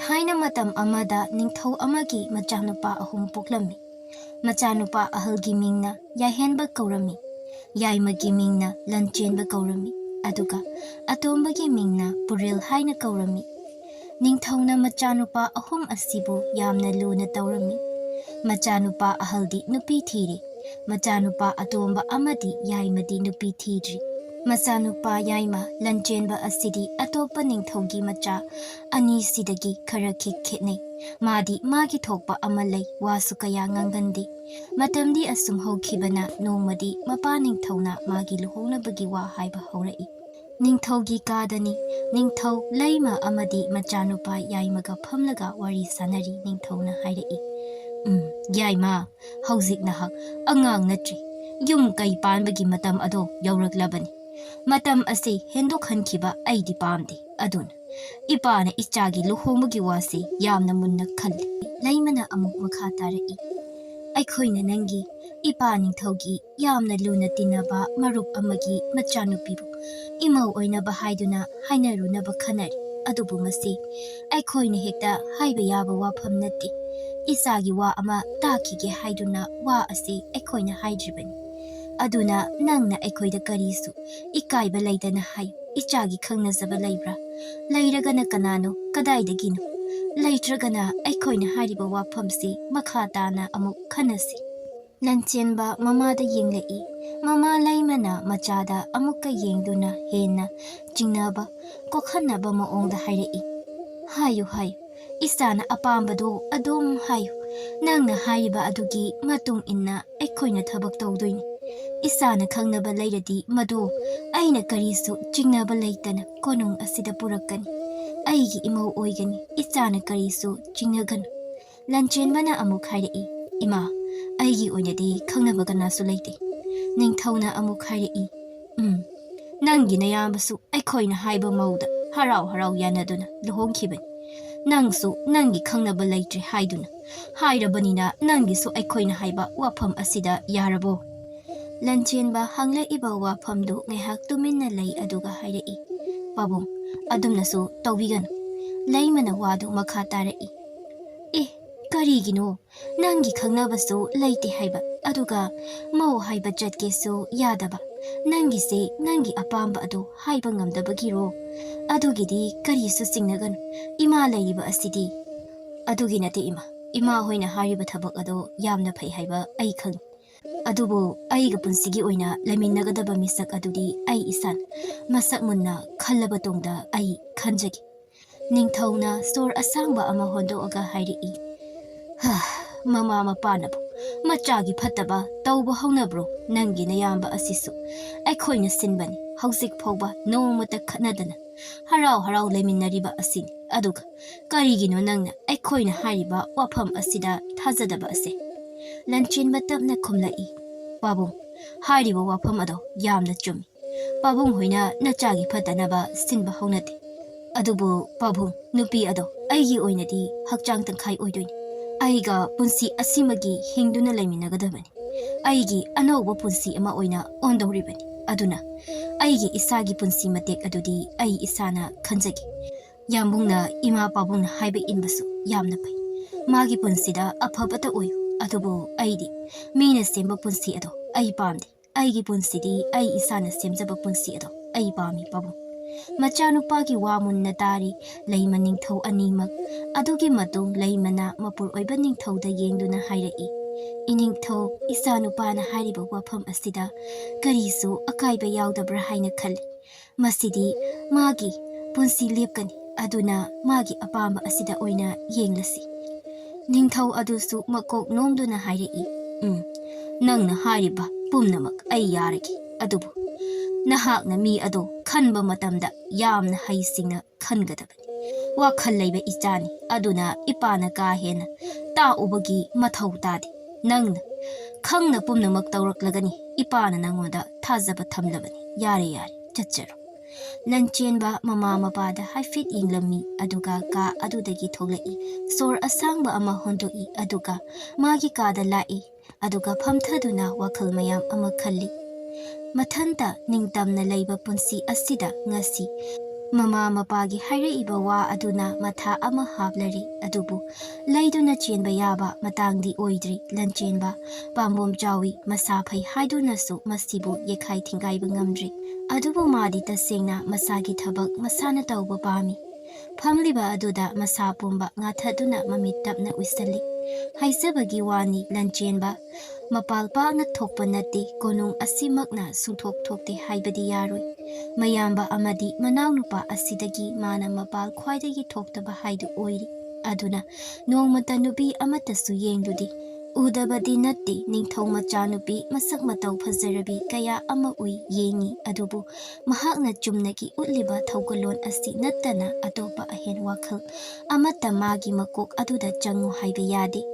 Thaina matam amada ningthau amagi machanupa ahum poklami. Machanupa ahalgi mingna yahenba kaurami. Yaimagi mingna lanchenba kaurami. Aduga atombagi mingna puril haina kaurami. Ningthauna machanupa ahum asibu yamna luna taurami. Machanupa ahaldi nupi thiri. Machanupa atomba amadi yaimadi nupi thidri. Machanupa yaima lanchenba asidi atopa ningthaugi macha ani sidagi khara khitne. Madi magi thokpa amalai wasu kaya ngangandi. Matamdi asum hokibana nongmadi mapa ningthauna magi luhona bagi wa haiba haurai. Ningthaugi kadani ningthau laima amadi machanupa yaimaga phamlaga wari sanari ningthauna hairai. Yaima hauzik nahak angang natri yum kai panbagi matam ado yauraklabani. Matam ase hendok hankiba aidi pamdi adun. Ipana ichagi luhomagi wasi yamna munna khalli. Laimana amuk makha tarai. Aikhoina nangi ipa ningthaugi yamna luna tinaba marup amagi machanupibu. Imau oinaba haiduna hainarunaba khanari. Adubu masi aikhoina hekta haiba yaba wafam natti. Isagi wa ama takige haiduna wa ase aikhoina haidribani. Aduna nangna aikhoida karisu ikaiba laidana hayu. Ichagi khangnazaba laibra. Lairagana kanano kadaidagino. Laitragana aikhoina hariba wafamsi makhatana amuk khanasi. Lanchenba mamada yenglai. Mama laimana machada amukka yengduna hena jingnaba kokhanaba maongda hairai. Hayu hayu. Isana apambado adom hayu. Nangna hariba adugi matung inna aikhoina thabak tawdoini. Isana khangnaba lairadi mado aina karisu jingnaba laitana konung asida purakani. Aigi imau oigani isana karisu jingnagan. Lanchenbana amuk hairai. Ima aigi oinadi khangnaba ganasu laite. Ningthauna amuk hairai. Nangi nayambasu aikhoina haiba mauda harau harau yanaduna luhongkhibani. Nangsu nangi khangnaba laitri haiduna. Hairabanina nangisu aikhoina haiba wafam asida yarabo. Lanchenba hangla iba wafamdu ngahak tuminna lay aduga hairai. Pabong adumnasu tawbiganu. Laimana wadu makha tarai. Karigino nangi khangnabasu laite haiba aduga mau haiba jatkesu yadaba. Nangi se nangi apamba adu haiba ngamdabagiro. Adugidi karisu singnaganu. Ima laiba asidi. Adugi nate ima hoina hariba thabak ado yamna phai haiba ai khang. Adubu aiga punsigi oina laiminagadaba misak adudi ai isan masak munna khallaba tongda ai khanjagi. Ningthauna store asangba ama hondoaga hairai. Mama mapanabu machagi phataba tawba haunabro nangi nayamba asisu aikhoina sinbani hauzik phawba nomata khanadana harau harau laiminariba asini aduga karigino nangna aikhoina hariba wafam asida thajadaba ase. Lanchenba tapna khumlai. Pabung hariba wafam ado yamna chumi. Pabung hoina nachagi phatanaba sinba haunati. Adubu pabung nupi ado aigi oinadi hakchang tangkhai oidoini. Aiga punsi asimagi hingduna laiminagadabani. Aigi anauba punsi ama oina ondoribani. Aduna aigi isagi punsi matek adudi ai isana khanjagi. Yambungna ima pabungna haiba inbasu yamna pai. Magi punsida aphabata oyu. Adubu aidi mina semba punsi ado ai pamdi. Aigi punsidi ai isana semjaba punsi ado ai pami pabung. Machanupagi wamunna tari laima ningthau animak. Adugi matung laimana mapur oiba ningthauda yengduna hairai. Iningthau isanupana hariba wafam asida karisu akaiba yaudabra haina khalli. Masidi magi punsi lepkani aduna magi apamba asida oina yenglasi. Ningthau adusu makok nomduna hairai. Nangna hariba pumnamak ai yaragi. Adubu nahakna mi ado khanba matamda yamna haisingna khangadabani. Wakhal laiba ichani aduna ipana ka hena ta ubagi mathau tadi. Nangna khangna pumnamak tawraklagani ipana nangoda thajaba thamlabani. Yare chacharo. Lanchenba mama mapada haifit inglami aduga ka adudagi tholai. Sor asangba ama hondoi aduga magi kada lai. Aduga phamthaduna wakhal mayam ama khalli. Mathanta ningtamna laiba punsi asida ngasi Mama mapagi hairaiba wa aduna matha ama hablari adubu leiduna chenba yaba matangdi oidri lanchenba pambom chawi masa phai haidunasu masibu yekhai thingaiba ngamdri adubu madi tasengna masagi thabak masana tawba pami phamliba aduda masa pumba ngathaduna mamit tapna uisali haisabagi wani lanchenba mapalpa na thokpa nati konung asimakna sungthok thokte haibadi yaroi mayamba amadi manaunupa asidagi mana mapal khwaidagi thoktaba haidu oiri aduna nongmata nupi amatasu yengdudi udabadi natti ningthau macha nupi masak matau phazarabi kaya ama ui yengi adubu mahakna chumnagi utliba thaugalon asi nattana atopa ahen wakhal amata magi makok aduda changu haiba yade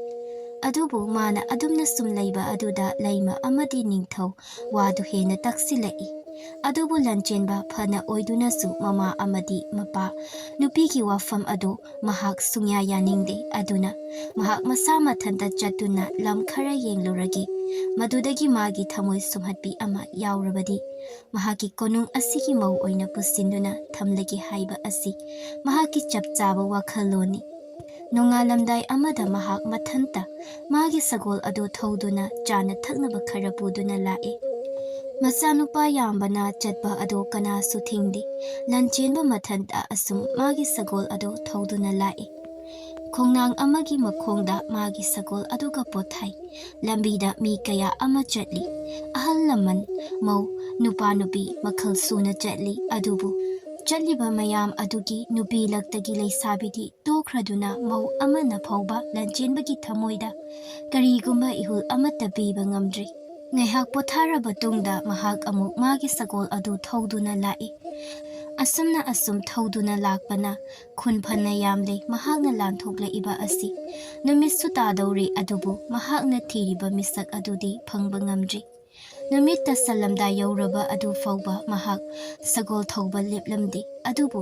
adubu mana adumna sumlaiba aduda laima amadi ningthau wadu hena taksilai adubu lanchenba phana oidunasu mama amadi mapa nupigi wafam ado mahak sungya yaningde aduna mahak masa mathanta chatuna lam khara yengluragi madudagi magi thamoi sumhatpi ama yaurabadi mahaki konung asigi mau oina pusinduna thamlagi haiba asi mahaki chapchaba wakhaloni nongalamdai amada mahak mathanta magi sagol ado thoduna chana thaknaba khara puduna lae masanupa yambana chatba ado kana su thingdi lanchenba mathanta asum magi sagol ado thoduna lae khongnang amagi makhongda magi sagol aduga pothai lambida mi kaya ama chatli ahal laman mau nupa nupi makhal suna chatli adubu chatliba mayam adugi nupi laktagi leisabidi tokhraduna mau amana phauba lanchenbagi thamoida karigumba ihul amata biba ngamdri ngaihak potharaba tungda mahak amuk magi sagol adu thoduna lai asumna asum thoduna lakpana khunphana yamle mahakna lanthokla iba asi numitsu tadawri adubu mahakna thiriba misak adudi phangba ngamdri numitta salamda yauraba adu fauba mahak sagol thoba leplamdi adubu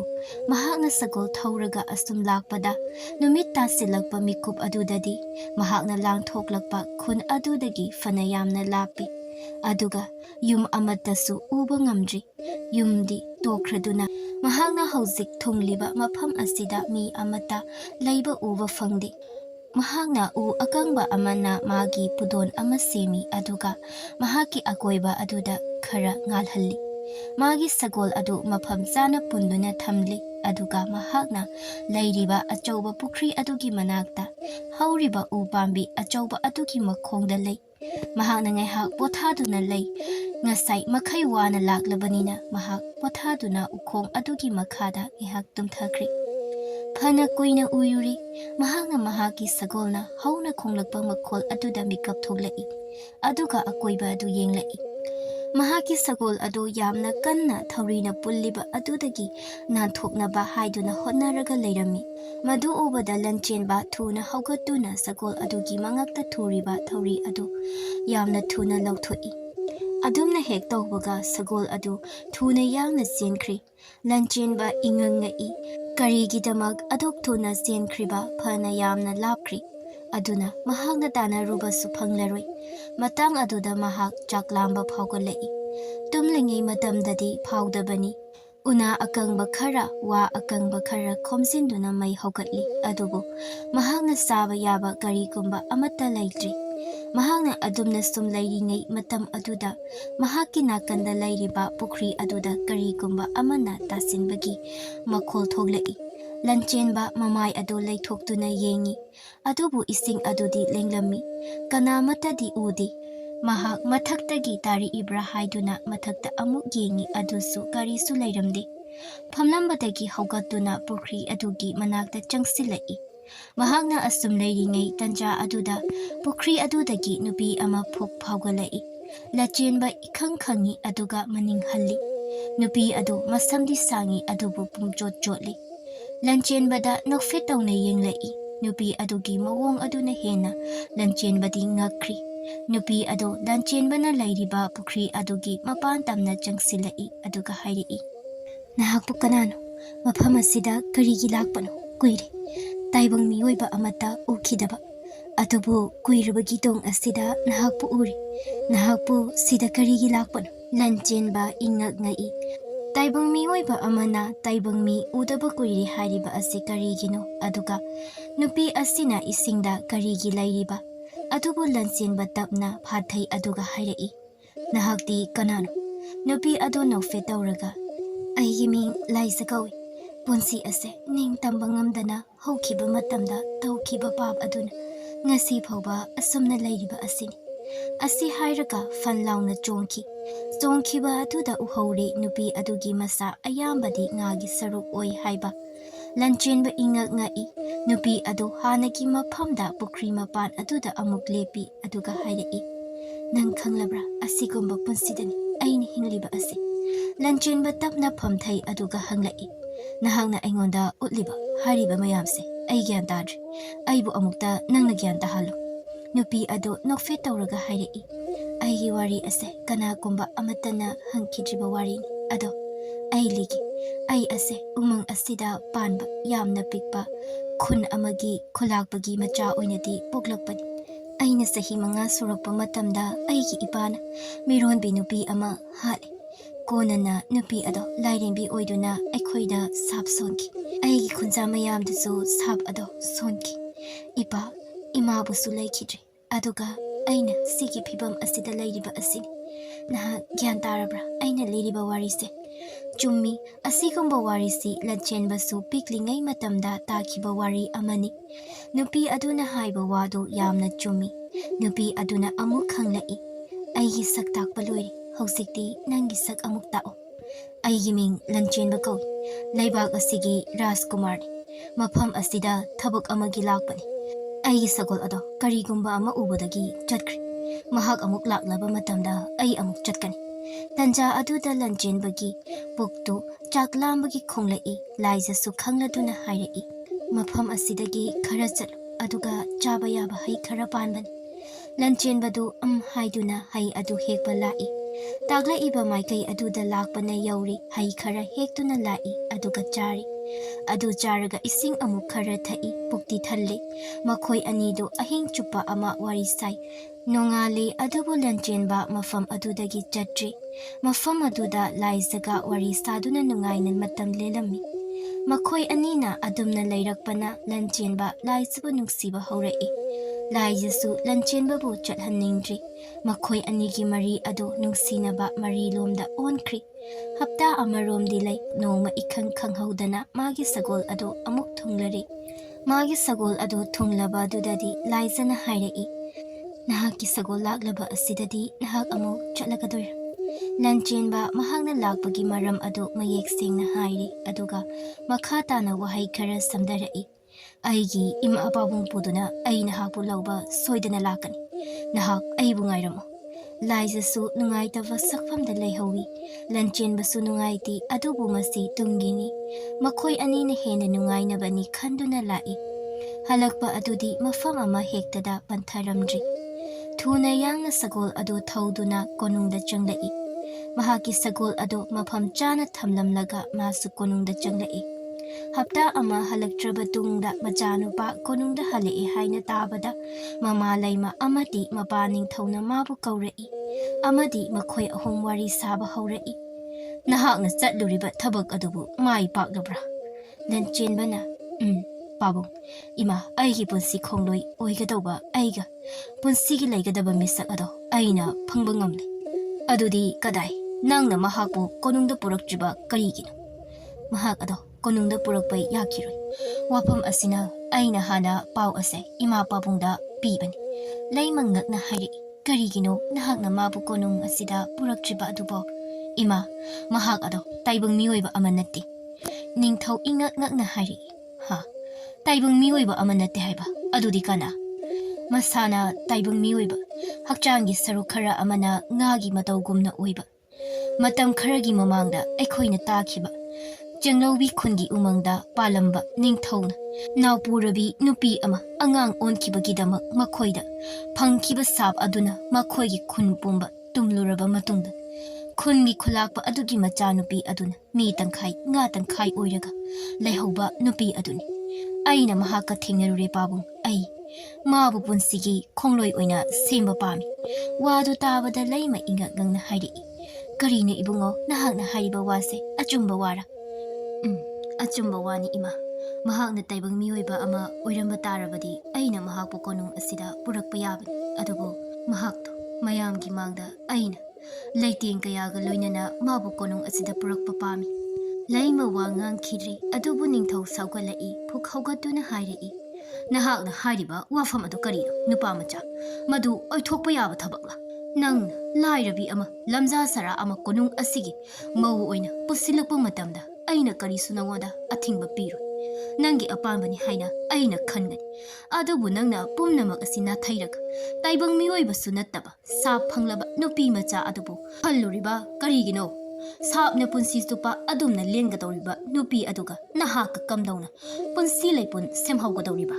mahakna sagol thoraga asum lakpada numitta silakpa mikup adudadi mahakna langthoklakpa khun adudagi fana yamna lapi aduga yum amatasu uba ngamdri yumdi tokraduna mahakna hauzik thungliba mafam asida mi amata leiba uba fangdi mahakna u akangba amana magi pudon amasemi aduga mahaki akoiba aduda khara ngalhalli magi sagol adu mafam chana punduna thamli aduga mahakna leiriba achauba pukhri adugi manakta hauriba u pambi achauba adugi makhongda lei mahakna ngaihak pothaduna lei ngasai makhai wana laklabanina mahak pothaduna ukhong adugi makhada ngaihak tumthakri phana kuina uyuri mahakna mahaki sagolna hauna khonglakpa makhol aduda mikap thoklai aduga akoiba adu yenglai mahaki sagol adu yamna kanna thaurina pulliba adudagi nanthoknaba haiduna hotnaraga leirami madu ubada lanchenba thuna haugatuna sagol adugi mangakta thuriba thauri adu yamna thuna lauthoi adumna hek tawbaga sagol adu thuna yangna senkhri lanchenba ingangai karigidamak adok thuna senkhriba phana yamna lapkhri aduna mahakna tana ruba su phanglaroi matang aduda mahak chaklamba phaugalai tumlingai matamdadi phaudabani una akangba khara wa akangba khara khomsinduna mai haugatli adubu mahakna saba yaba karigumba amata laitri mahakna adumna sum lairingai matam aduda mahakki nakanda lairiba pukhri aduda karigumba amana tasinbagi makhol thoglai lanchenba mamai ado leithoktuna yengi adubu ising adudi lenglami kanamatadi udi mahak mathaktagi tari ibra haiduna mathakta amuk yengi adusu karisu leiramdi phamlambadagi haugatuna pukhri adugi manakta changsilai mahakna asum leiringai tanja aduda pukhri adudagi nupi ama phok phaugalai lachenba ikhang khangi aduga maning halli nupi adu masamdi sangi adubu pumchot chotli lanchenbada nokfet tawna yenglai nupi adugi mawong aduna hena lanchenbadi ngakri nupi ado lanchenbana lairiba pukhri adugi mapan tamna changsilai aduga hairi nahakpu kanano mafam asida karigi lakpano kuire taibang miyoiba amata ukidaba adubu kuirabagi dong asida nahakpu uri nahakpu sida karigi lakpano lanchenba ingak ngai Taibang miyoiba amana taibang mi udaba kuiri hariba asi karigino aduga nupi asina isingda karigi lairiba adubu lansinba tapna phathai aduga hairei nahakti kanano nupi adu nofe tauraga aigi ming laisa kawi punsi ase ning tamba ngamdana haukiba matamda taukiba pap aduna ngasi phauba asumna lairiba asini asi hairaga fanlauna chongkiba aduda uhori nupi adugi masa ayambadi ngagi saruk oi haiba lanchenba ingak ngai nupi adu hanagi maphamda pukri mapan aduda amuk lepi aduga hairei nang khanglabra asigumba punsidani aini hingliba asi lanchenba tapna phamthai aduga hanglai nahangna aingonda utliba hariba mayamse ai gyan tadri aibu amukta nangna gyan tahalu nupi adu nokfe tauraga hairei aigi wari ase kana kumba amatana hangkidriba wari ni ado ai ligi ai ase umang asida panba yamna pikpa khun amagi khulakpagi macha oinadi poklakpani aina sahi manga surakpa matamda aigi ipana mironbi nupi ama hale konana nupi ado lairenbi oiduna aikhoida sap sonki aigi khunja mayamdusu sap ado sonki ipa ima busu laikidri aduga aina sigi phibam asida lairiba asini naha gyan tarabra aina liriba warise chummi asigumba warisi lanchenbasu piklingai matamda takiba wari amani nupi aduna haiba wadu yamna chummi nupi aduna amuk khanglai aigi sak takpa loiri hausikti nangi sak amuk tao aigi ming lanchenba kawi laibak asigi Rajkumar ni mafam asida thabuk amagi lakpani aigi sagol ado karigumba ama ubodagi chatkri mahak amuk laklaba matamda ai amuk chatkani tanja aduda lanchenbagi puktu chaklambagi khonglai laijasu khangladuna hairei mafam asidagi khara chalu aduga chaba yaba hai khara panbani lanchenbadu haiduna hai adu hekpa lai tagla iba maikai aduda lakpana yauri hai khara hektuna lai aduga chari adu charaga ising amuk khara thai pukti thalle makhoi anidu ahing chupa ama wari sai nongale adubu lanchenba mafam adudagi chatri mafam aduda laizaga wari saduna nungaina matam lelami makhoi anina adumna leirakpana lanchenba laizabu nungsiba haurei laijasu lanchenba bu chathaningdri makhoi anigi mari adu nungsinaba mari lomda onkri hapta amarom dilai noma ikhang khanghaudana magi sagol adu amuk thunglari magi sagol adu thunglaba dudadi laizana hairei nahaki sagol laklaba asidadi nahak amuk chatlagadoi lanchenba mahangna lakpagi maram adu mayek sengna hairi aduga makha tana wahai khara samdarai aigi ima apabung puduna ai nahakpu lauba soidana lakani nahak aibu ngairamo laijasu nungaitaba sakfamda leihawi lanchenbasu nungaiti adubu masi tungini makhoi anina hena nungainabani khanduna lai halakpa adudi mafam ama hektada pantharamdri thuna yangna sagol adu thauduna konungda changlai mahaki sagol adu mafam chana thamlamlaga masu konungda changlai hapta ama halaktraba tungda machanupa konungda halei haina tabada mama laima amati mapaning thauna mabu kaurei amadi makhoi ahom wari saba haurei nahakna chatluriba thabak adubu mai paklabra lanchenbana pabung ima aigi punsi khongloi oigadauba aiga punsigi leigadaba misak ado aina phangba ngamle adudi kadai nangna mahakpu konungda puraktriba karigino mahak ado konungda purakpai yakiroi wapam asina aina hana pau ase ima pabungda pibani laimang ngakna hairi karigino nahakna mabu konung asida puraktriba adubo ima mahak ado taibang miyoiba amanati ningthau ingak ngakna hairi ha taibang miyoiba amanati haiba adudi kana masana taibang miyoiba hakchangi saruk khara amana ngagi matawgumna oiba matam kharagi mamangda aikhoina takhiba Janglawi khungi umangda palamba ningthauna nawpurabi nupi ama angang onkibagidama makhoida phangkiba sap aduna makhoigi khun pumba tumluraba matungda khungi khulakpa adugi macha nupi aduna Mee Tangkhai oiraga leihauba nupi aduni aina mahaka thengnarure pabung ai mabu punsigi khongloi oina semba pami wadu tabada leima inga gangna hairi Karine ibungo nahakna hariba wase achumba wara. Achumba wani ima. Mahakna taibang miyoiba ama oiramba tarabadi aina mahakpu konung asida purakpa yabani. Adubu mahakto mayamgi mangda aina leiteng kayaga loinana mabu konung asida purakpa pami. Laima wangang khidri adubu ningthau saugalai phuk haugatuna hairei. Nahakna hariba wafam adu karino nupa macha madu oithokpa yaba thabakla. Nang lairabi ama lamza sara ama konung asigi mau oina pusilakpa matamda aina karisu nangoda athingba piru. Nangi apambani haina aina khangani. Adubu nangna pumnamak asina thairaka taibang miyoibasu nattaba sap phanglaba nupi macha adubu halluriba karigino. Sapna punsi stupa adumna lengadoriba nupi aduga nahaka kamdauna punsi laipun semhaugadoriba.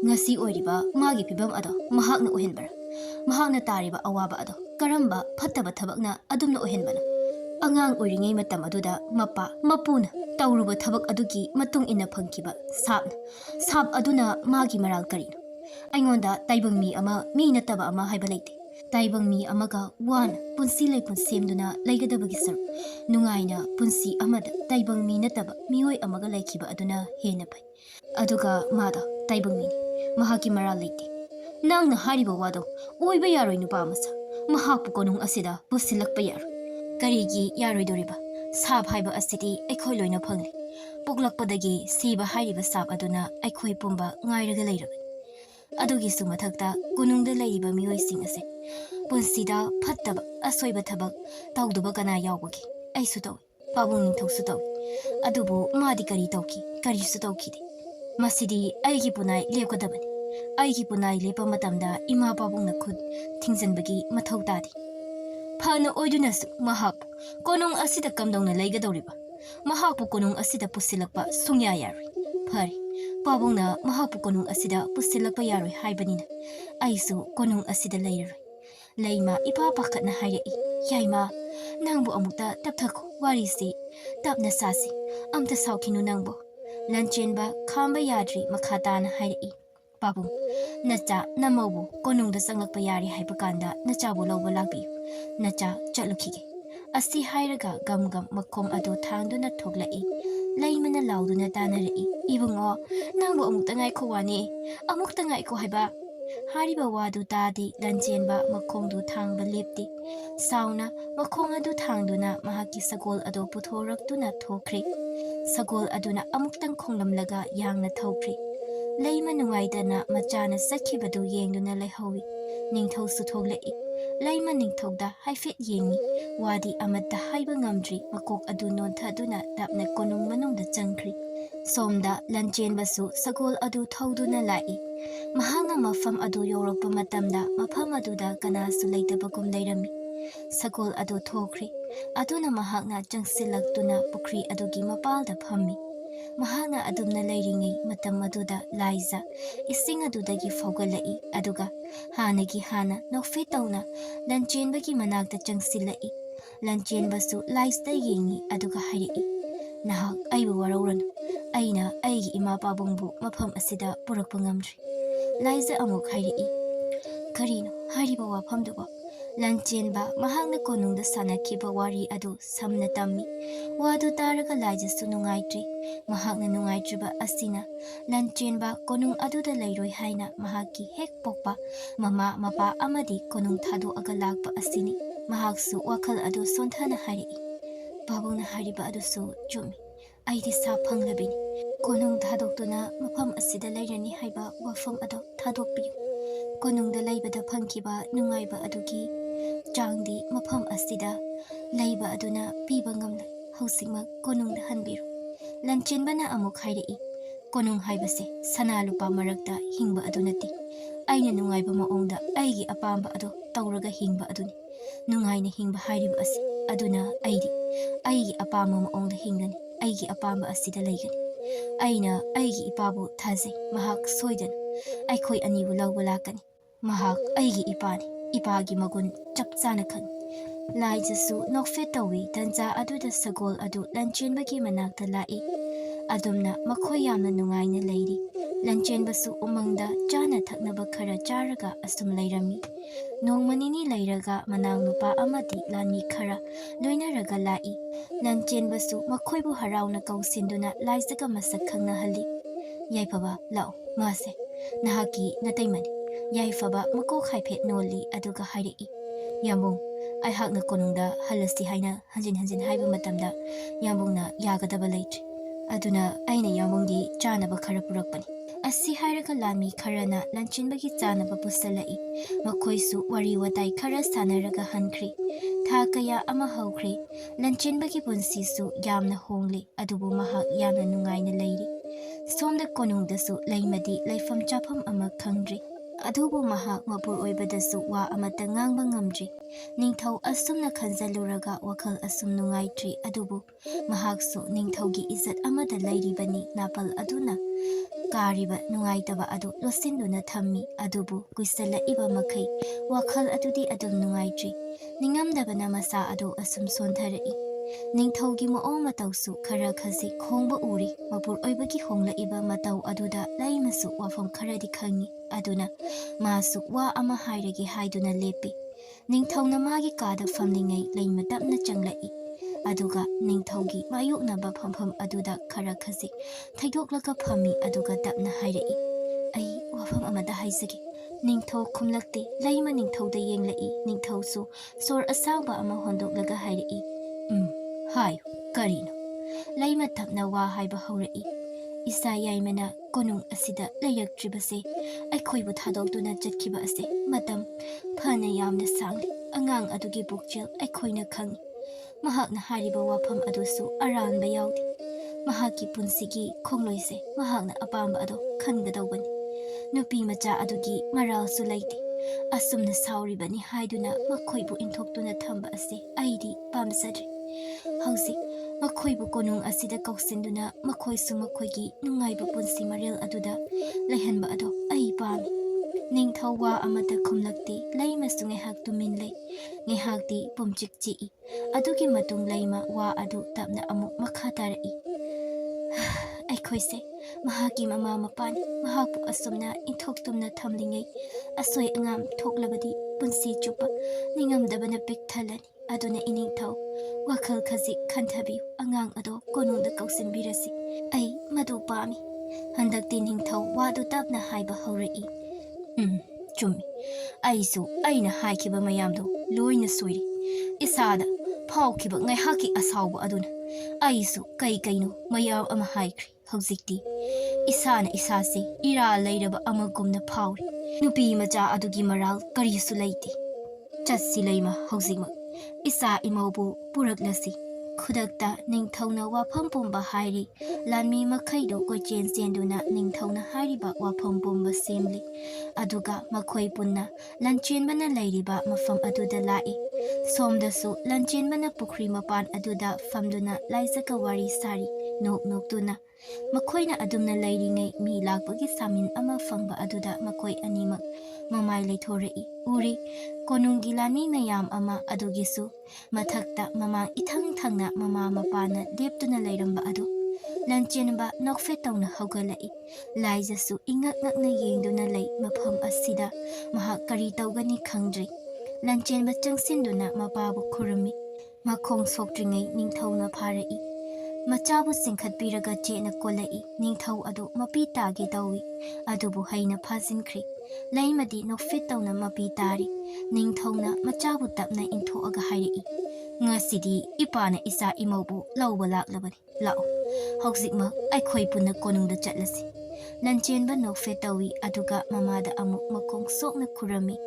Ngasi oiriba magi pibam ado mahakna ohenbara. Mahakna tariba awaba ado karamba phattaba thabakna adumna ohenbana. Angang oiringai matam aduda mapa mapuna tauruba thabak adugi matung ina phangkiba sap aduna magi maral karino. Aingonda taibang mi ama mi nataba ama haiba leite. Taibang mi amaga wana punsi laipun semduna laigadabagi saru nungaina punsi amada taibang mi nataba mioi amaga laikiba aduna hena pai. Aduga mada taibang mi mahaki maral leite. Nangna hariba wado oiba yaroi nupa amasa mahakpu konung asida pusilakpa yaro. Karigi yaroi doriba sab haiba asidi aikhoi loina phangli. Poklakpadagi siba hariba sab aduna aikhoi pumba ngairaga leirabani. Adugi sumathakta kunungda leiriba miyoising ase punsida phattaba asoiba thabak tauduba kana yawbagi aisu tawi pabung ningthausu tawi adubu madi kari tauki karisu taukide masidi aigi punai lepkadabani aigi punai lepa matamda ima pabungna khud thingjanbagi mathau tadi phana oidunasu mahap konung asida kamdongna leigadoriba mahappu konung asida pusilakpa sungya yaroi phari pabungna mahappu konung asida pusilakpa yaroi haibanina aisu konung asida leiroi Laima ipa pakatna hairei yaima nangbu amukta tapthako warisi tapna sasi amta saukinu nangbu lanchenba khamba yadri makhatana hairei babung nacha namaubu konungda sanglakpa yari haibakanda nachabu lawba lakbiyu nacha chatlukige asi hairaga gam makom adu thangduna thoklai laimana lauduna tanarei ibungo nangbu amukta ngaikho wani amukta ngaikho haiba Hariba wadu tadi lanchenba makongdu thangba lepti. Sauna makong adu thangduna mahaki sagol adu puthoraktuna thokri. Sagol aduna amuktang khonglamlaga yangna thokri. Laima nungaidana machana sakhibadu yengduna laihawi. Ningthau suthoglai. Laima ningthogda haifet yengi. Wadi amadda haiba ngamdri makok adu nontaduna tapna konung manungda changkri. Somda lanchenbasu sagol adu thauduna lai. Mahakna mafam adu yorokpa matamda mafam aduda kanasu leitabagum leirami. Sagol adu thokri. Aduna mahakna jangsilaktuna pukri adugi mapalda phammi. Mahakna adumna leiringai matam aduda laiza ising adudagi faugalai aduga hanagi hana nokfetauna lanchenbagi manakta jangsilai. Lanchenbasu laista yengi aduga hairei. Nahak aibu warauran. Aina aigi ima pabungbu mafam asida purakpa ngamdri. Laiza amuk hairei. Karino hariba wafamduba. Lanchenba mahakna konungda sanakiba wari adu samna tammi. Wadu taraga laiza su nungaitri. Mahakna nungaitriba asina. Lanchenba konung aduda leiroi haina mahaki hek pokpa. Mama mapa amadi konung thado aga lakpa asini. Mahaksu wakal adu sonthana hairei. Babungna hariba adu su jumi. Aidi sa phanglabini. Konung thadokduna mafam asida leirani haiba wafam ado thadokpiyu. Konungda leibada phangkiba nungaiba adugi changdi mafam asida leiba aduna piba ngamlai hausingma konungda hanbiru. Lanchenbana amuk hairei. Konung haibase sana lupa marakta hingba adunati. Aina nungaiba maongda aigi apamba ado tauraga hingba aduni. Nungaina hingba hairiba asi aduna aigi apamba maongda hingani. Aigi apamba asida leigani. Aina aigi ipabu thazai mahak soidana. Aikhoi anibu lawba lakani. Mahak aigi ipani. Ipagi magun chapchana khang. Laijasu nokfetawi tanja aduda sagol adu lanchenbagi manakta lai. Adumna makhoi yamna nungaina leiri. Lanchen umangda chana thaknaba khara charaga asum lairami. Nongmanini lairaga manang nupa amadi lani khara loinaraga lai. Lanchen makhoibu harauna kausinduna laisaga masak khangnahali. Yaifaba lao mase nahaki nataimani. Yaifaba mako khaiphet noli aduga hairi. Yambung ai hakna konungda halasi haina hanjin haibu matamda yambungna yagadaba laitri. Aduna aina yambungdi chanaba khara purakpani. Asi hairaga lami kharana lanchinbagi chanaba pusalai. Makoisu wari watai khara sanaraga hankri. Tha kaya ama haukhri. Lanchinbagi punsisu yamna hongli adubu mahak yamna nungaina lairi. Somda konungdasu laimadi laifam chapam ama khangri. Adubu mahak mapur oibadasu wa amata ngangbang ngamdri. Ningthau asumna khanjaluraga wakhal asum nungaitri adubu mahaksu ningthaugi izat amada lairibani napal aduna kariba nungaitaba adu losinduna thammi adubu kuisala iba makai wakhal adudi adum nungaitri. Ningamdabana masa adu asum sontharai. Ningthaugi maong matausu khara khazi khongba uri mapur oibagi hongla iba matau aduda laimasu wafam kharadi khangi aduna masu wa ama hairagi haiduna lepi. Ningthauna magi kada famlingai laimatapna changlai. Aduga ningthaugi mayuknaba phampham aduda khara khazi thaidoklaga phami aduga tapna hairai. Ai wafam amada haisagi. Ningthau khumlakti laima ningthauda yenglai. Ningthausu sor asangba ama hondoklaga hairai. Hai, karino. Laima tapna wa haiba haurai. Isa yaimana konung asida layak tribase. Aikhoibu thadokduna chatkhiba ase. Matam phana yamna sangli. Angang adugi bukchel aikhoina khangi. Mahakna hariba wafam adusu aranba yaudi. Mahaki punsigi khongloise. Mahakna apamba ado khangadawbani. Nupi macha adugi maral sulaiti. Asumna sauribani haiduna makhoibu inthoktuna thamba ase. Aidi pamsadri. Hausi makhoibu konung asida kausinduna makhoisu makhoigi nungaiba punsi maril aduda laihanba ado ai pami. Ningthau wa amata khumlakti laima su ngehak tumin lei. Ngehakti pumchik chi. Adugi matung laima wa adu tapna amuk makha tarai. Aikhoise mahaki mama mapani mahapu asumna inthoktumna thamlingai asoi angam thoklabadi punsi chupa ningamdabana pikthalani. Aduna iningthau wakhal khazi khanthabiu angang ado konungda kausinbirasi. Ai madu pami. Handakti ningthau wadu tapna haiba haurai. Chummi. Aisu aina haikiba mayamdo loina soiri. Isada phaukiba ngaihaki asauba aduna. Aisu kaino mayam ama haikri. Hauzikti isana isase ira lairaba amagumna phauri. Nupi macha adugi maral karisu laiti. Chassi laima hauzikma. Isa imaubu puraklasi. Khudakta ningthauna wafam pumba hairi. Lanmi makhaido kochen senduna ningthauna hariba wafam pumba semli. Aduga makhoi punna lanchenbana lairiba mafam aduda lai. Somdasu lanchenbana pukhri mapan aduda famduna laisaka wari sari noktuna. Makhoina adumna lairingai mi lakbagi samin ama fangba aduda makhoi animak mamai leithorai. Uri konungi lami mayam ama adugisu mathakta mamang ithang thangna mama mapana leptuna lairamba adu lanchenba nokfetawna haugalai. Laijasu ingak ngakna yengduna lei mafam asida mahak kari tawgani khangdri. Lanchenba changsinduna mapabu khurami. Makhong soktringai ningthawna pharai. Machabu singkhatpiraga chena kolai. Ningthau adu mapi tage tawi. Adubu haina phajinkri. Laimadi nokfetawna mapi tari. Ningthawna machabu tapna inthoaga hairai. Ngasidi ipana isa imaubu lauba laklabani. Lao. Hauzikma aikhoi punna konungda chatlasi. Lanchenba nokfetawi aduga mamada amuk makong sokna khurami.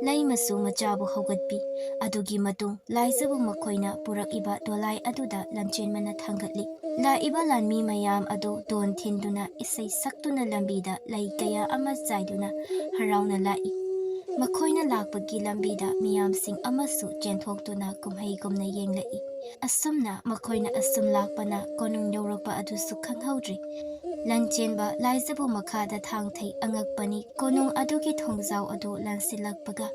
Laimasu machabu haugatpi. Adugi matung laizabu makhoina purak iba dolai aduda lanchenmana thangatli. La iba lanmi mayam adu don thinduna isai saktuna lambida lai kaya ama zaiduna harauna lai. Makhoina lakpagi lambida miyam sing amasu chenthokduna kumhai gumna yenglai. Asumna makhoina asum lakpana konung yaurakpa adusu khanghaudri. Lanchenba laizabu makhada thangthai angakpani konung adugi thongzau adu lansilakpaga.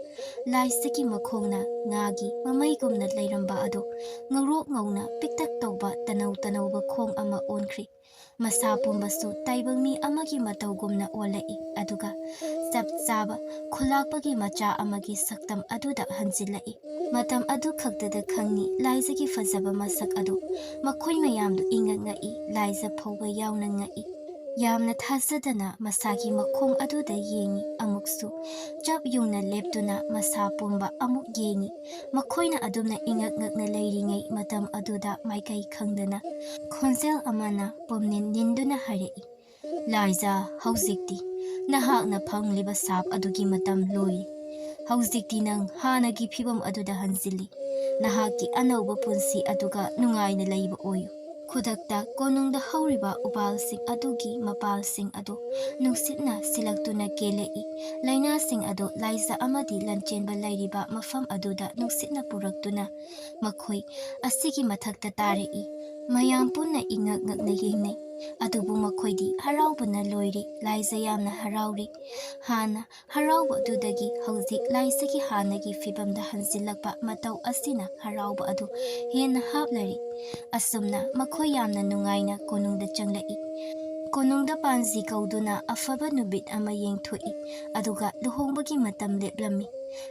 Laisaki makhongna ngagi mamaigumna lairamba adu ngarok ngauna piktak tawba tanauba khong ama onkri. Masa pumbasu taibang mi amagi matawgumna olai aduga chap chaba khulakpagi macha amagi saktam aduda hanjilai. Matam adu khaktada khangni laizagi fazaba masak adu makhoi mayamdu inga ngai laiza phawba yauna ngai. Yamna thazadana masagi makhong aduda yengi amuksu chap yungna leptuna masa pumba amuk yengi makhoina adumna ingak ngakna leiringai matam aduda maikai khangdana khonjel amana pomnin ninduna harai laiza hauzikti nahakna phangliba sap adugi matam loi hauzikti nang hanagi phibam aduda hanjili nahaki anauba punsi aduga nungaina leiba oyu khudakta konungda hauriba upalsing adugi mapalsing adu nuksitna silaktuna kelei laina sing adu laiza amadi lanchenba lairiba mafam aduda nuksitna puraktuna makhoi asigi mathakta tarei mayam punna ingak ngakna yengnai adubu makhoidi haraubana loiri laiza yamna harauri hana harauba adudagi hauzik laisagi hanagi fibamda hanjilakpa matau asina harauba adu hena hablari asumna makhoi yamna nungaina konungda changlai konungda panzi kauduna afaba nubit ama yengthoi aduga luhongbagi matam leplami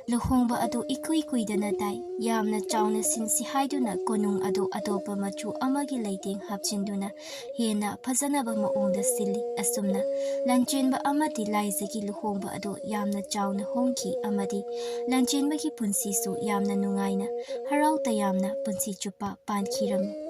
luhongba adu ikui kuidana tai yamna chauna sinsi haiduna konung adu adopa machu amagi leiteng hapchinduna hena phajanaba maongda sili asumna lanchenba amadi laizagi luhongba adu yamna chauna hongki amadi lanchenbagi punsi su yamna nungaina harauta yamna punsi chupa pankhiram